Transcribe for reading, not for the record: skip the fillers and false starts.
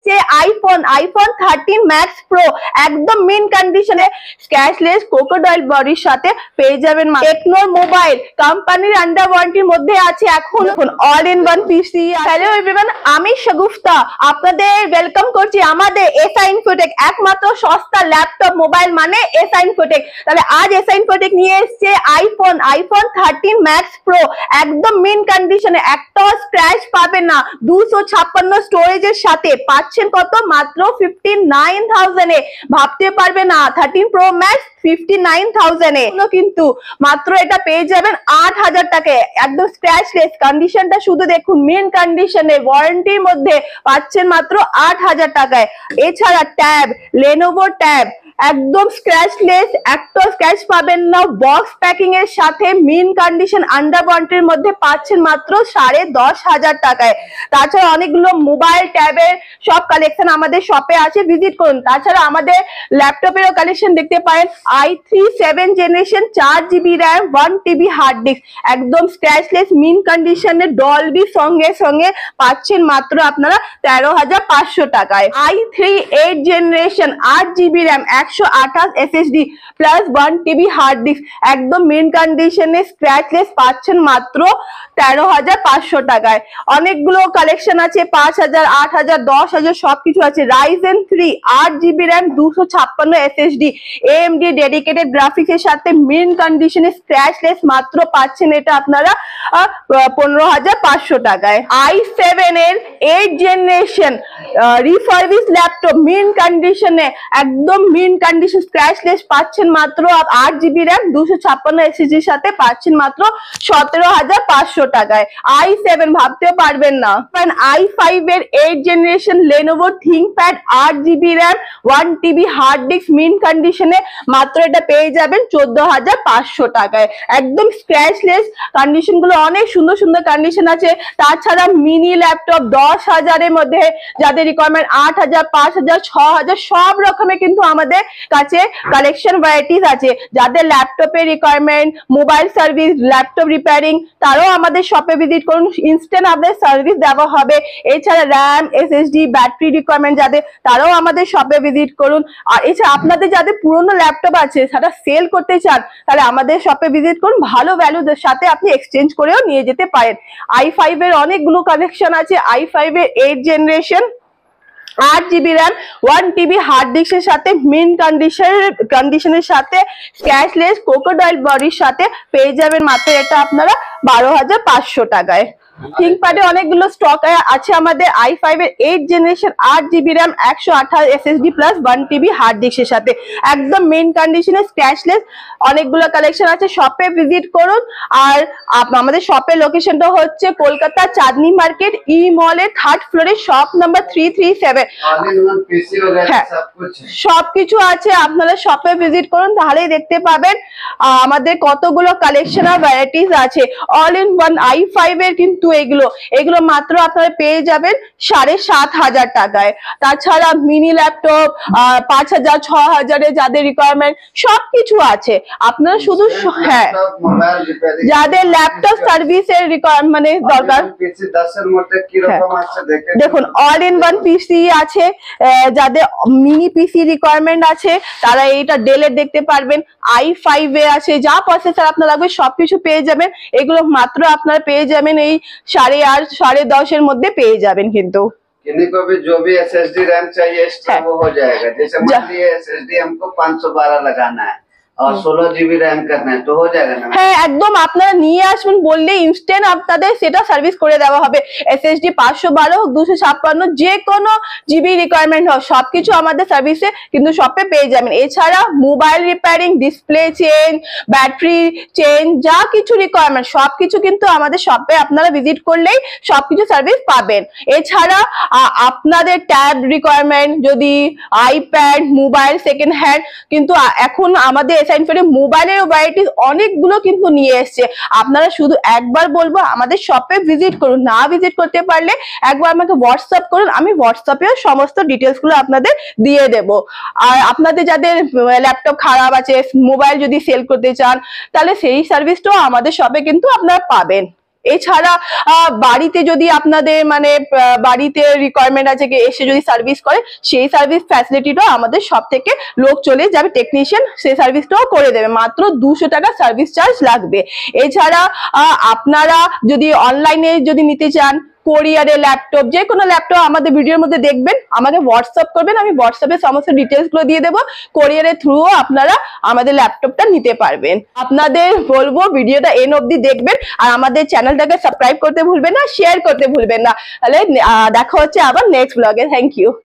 এসছে iPhone 13 max pro একদম mint কন্ডিশনে স্ক্র্যাচলেস ক্রোকোডাইল বডির সাথে পেয়ে যাবেন। টেকনো মোবাইল কোম্পানির আন্ডার ওয়ারেন্টির মধ্যে আছে এখন all in one PC. Hello everyone, আমি শাগুফতা আপনাদের ওয়েলকাম করছি আমাদের এসআই ইনফোটেক, একমাত্র সস্তা ল্যাপটপ মোবাইল মানে এসআই ইনফোটেক। তাহলে আজ এসআই ইনফোটেক নিয়ে এসছে আইফোন 13 ম্যাক্স প্রো একদম মিন কন্ডিশনে, একটা স্ক্র্যাচ পাবেন না, 256 স্টোরেজের সাথে পাচ্ছেন কত মাত্র 59,000 এ। ভাবতে পারবে না 13 প্রো ম্যাক্স 59,000 এ, কিন্তু মাত্র এটা পেয়ে যাবেন 8,000 টাকায় একদম স্ক্র্যাচলেস। কন্ডিশনটা শুধু দেখুন, মিন কন্ডিশনে ওয়ারেন্টির মধ্যে পাচ্ছেন মাত্র 8,000 টাকায়। এছাড়া ট্যাব, লেনোভো ট্যাব একদম স্ক্র্যাচলেস, একটা স্ক্র্যাচ পাবেন না, বক্স প্যাকিং এর সাথে মিন কন্ডিশন আন্ডার ওয়ারেন্টির মধ্যে পাচ্ছেন মাত্র 10,500 টাকায়। তাছাড়া অনেকগুলো মোবাইল ট্যাবের সব কালেকশন আমাদের শপে আছে, ভিজিট করুন। তাছাড়া আমাদের ল্যাপটপেরও কালেকশন দেখতে পারেন, i3 7 generation 4GB RAM 1TB hard disk একদম স্ক্র্যাচলেস মিন কন্ডিশনে ডলবি সঙ্গে সঙ্গে পাচ্ছেন মাত্র আপনারা 13,500 টাকায়। i3 8 generation 8GB RAM 128 SSD plus 1TB hard disk একদম মিন কন্ডিশনে স্ক্র্যাচলেস পাচ্ছেন মাত্র 13,500 টাকায়। অনেকগুলো কালেকশন আছে, 5,000, 8,000, 10,000 সবকিছু আছে। Ryzen 3 8GB RAM 256 SSD AMD dedicated graphics এর সাথে মিন কন্ডিশনে স্ক্র্যাচলেস মাত্র পাচ্ছেন এটা আপনারা 15,500 টাকায়। i7 এর 8 জেনারেশন রিফারবিশ ল্যাপটপ মিন কন্ডিশনে একদম মিন কন্ডিশন স্ক্র্যাচলেস পাচ্ছেন মাত্র 8GB র্যাম 256 SSD এর সাথে পাচ্ছেন মাত্র 17,500 টাকায়। i7 ভাবতেও পারবেন না। i5 এর 8 generation Lenovo ThinkPad 8GB RAM 1TB hard disk mint কন্ডিশনে মাত্র এটা পেয়ে যাবেন 14,500 টাকায় একদম স্ক্র্যাচলেস। কন্ডিশন গুলো অনেক সুন্দর সুন্দর কন্ডিশন আছে। তাছাড়া মিনি ল্যাপটপ 10,000 এর মধ্যে যাদের রিকোয়ারমেন্ট 8,000, 5,000, 6,000 সব রকমের কিন্তু আমাদের কাছে কালেকশন ভ্যারাইটিস আছে। যাদের ল্যাপটপের requirement, mobile service, laptop repairing, তারাও আমাদের শপে ভিজিট করুন, ইনস্ট্যান্ট আপনাদের সার্ভিস দেওয়া হবে। এছাড়া র্যাম, এসএসডি, ব্যাটারি রিকোয়ারমেন্ট যাদের, তারাও আমাদের শপে ভিজিট করুন। আর এছাড়া আপনাদের যাদের পুরনো ল্যাপটপ আছে সেটা সেল করতে চান, তাহলে আমাদের শপে ভিজিট করুন, ভালো ভ্যালুর সাথে আপনি এক্সচেঞ্জ করেও নিয়ে যেতে পারেন। i5 এর অনেকগুলো কালেকশন আছে। i5 এর 8 generation 8GB RAM 1TB hard ডিস্কের সাথে মিন কন্ডিশনের সাথে স্ক্র্যাচলেস ক্রোকোডাইল বডির সাথে পেয়ে যাবেন মাত্র এটা আপনারা 12,500 টাকায়। থিংকপ্যাডে অনেকগুলো স্টক আছে আমাদের। i5 এর 8 generation 8GB RAM 128 SSD plus 1TB hard ডিস্কের সাথে একদম মেইন কন্ডিশনে স্ক্র্যাচলেস অনেকগুলো কালেকশন আছে, শপে ভিজিট করুন। আর আমাদের শপের লোকেশনটা হচ্ছে কলকাতা চাঁদনি মার্কেট ই মলের 3rd ফ্লোরে, শপ নাম্বার 337। হ্যাঁ, সবকিছু আছে, আপনারা শপে ভিজিট করুন, তাহলেই দেখতে পাবেন আমাদের কতগুলো কালেকশন আর ভ্যারাইটিস আছে। অল ইন ওয়ান i5 এর কিন্তু এগুলো মাত্র আপনারা পেয়ে যাবেন 7,500 টাকায়। তাছাড়া মিনি ল্যাপটপ 5,000, 6,000 এ যাদের রিকোয়ারমেন্ট সবকিছু আছে। আপনারা শুধু হ্যাঁ, যাদের ল্যাপটপ সার্ভিসের মানে দরকার, দেখুন অল ইন ওয়ান পিসি আছে। যাদের মিনি পিসি রিকোয়ারমেন্ট আছে তারা এইটা ডেলের দেখতে পারবেন। i5 এ আছে, যা প্রসেসর আপনার লাগবে সবকিছু পেয়ে যাবেন। এগুলো মাত্র আপনারা পেয়ে যাবেন এই 8.5, 10.5 এর মধ্যে পেয়ে যাবেন। কিন্তু किन्हीं को भी जो भी SSD रैम चाहिए एक्स्ट्रा वो हो जाएगा। जैसे मान लीजिए SSD हमको 512 लगाना है और 16GB रैम करना है तो हो जाएगा ना? হ্যাঁ, একদম আপনারা নিয়ে আসবেন, বললে ইনস্ট্যান্ট আপনাদের সেটা সার্ভিস করে দেওয়া হবে। এসএসডি 512 হোক, 256, যে কোনো জিবি রিকোয়ারমেন্ট হোক সবকিছু আমাদের সার্ভিসে কিন্তু শপে পেয়ে যাবেন। এছাড়া mobile repairing, display change, battery change, যা কিছু রিকোয়ারমেন্ট সবকিছু কিন্তু আমাদের শপে আপনারা ভিজিট করলেই সবকিছু সার্ভিস পাবেন। এছাড়া আপনাদের ট্যাব রিকোয়ারমেন্ট, যদি আইপ্যাড, মোবাইল সেকেন্ড হ্যান্ড, কিন্তু এখন আমাদের মোবাইলের ভ্যারাইটিস অনেকগুলো কিন্তু নিয়ে এসছে। আপনারা শুধু একবার বলবো আমাদের শপে ভিজিট করুন, না ভিজিট করতে পারলে একবার আমাকে হোয়াটসঅ্যাপ করুন, আমি হোয়াটসঅ্যাপেও সমস্ত ডিটেলস গুলো আপনাদের দিয়ে দেব। আর আপনাদের যাদের ল্যাপটপ খারাপ আছে, মোবাইল যদি সেল করতে চান, তাহলে সেই সার্ভিসটাও আমাদের শপে কিন্তু আপনারা পাবেন। এছাড়া বাড়িতে যদি আপনাদের মানে বাড়িতে রিকোয়ারমেন্ট আছে এসে যদি সার্ভিস করে, সেই সার্ভিস ফ্যাসিলিটিটাও আমাদের সব থেকে লোক চলে যাবে, টেকনিশিয়ান সেই সার্ভিসটাও করে দেবে, মাত্র 200 টাকা সার্ভিস চার্জ লাগবে। এছাড়া আপনারা যদি অনলাইনে যদি নিতে চান, কোরিয়ারে ল্যাপটপ, যে কোনো ল্যাপটপ আমাদের ভিডিওর মধ্যে দেখবেন, আমাকে হোয়াটসঅ্যাপ করবেন, আমি হোয়াটসঅ্যাপে সমস্ত ডিটেলস গুলো দিয়ে দেবো। কোরিয়ারের থ্রুও আপনারা আমাদের ল্যাপটপটা নিতে পারবেন। আপনাদের বলবো ভিডিওটা এন্ড অবধি দেখবেন, আর আমাদের চ্যানেলটাকে সাবস্ক্রাইব করতে ভুলবেন না, শেয়ার করতে ভুলবেন না। তাহলে দেখা হচ্ছে আবার নেক্সট ব্লগে। Thank you.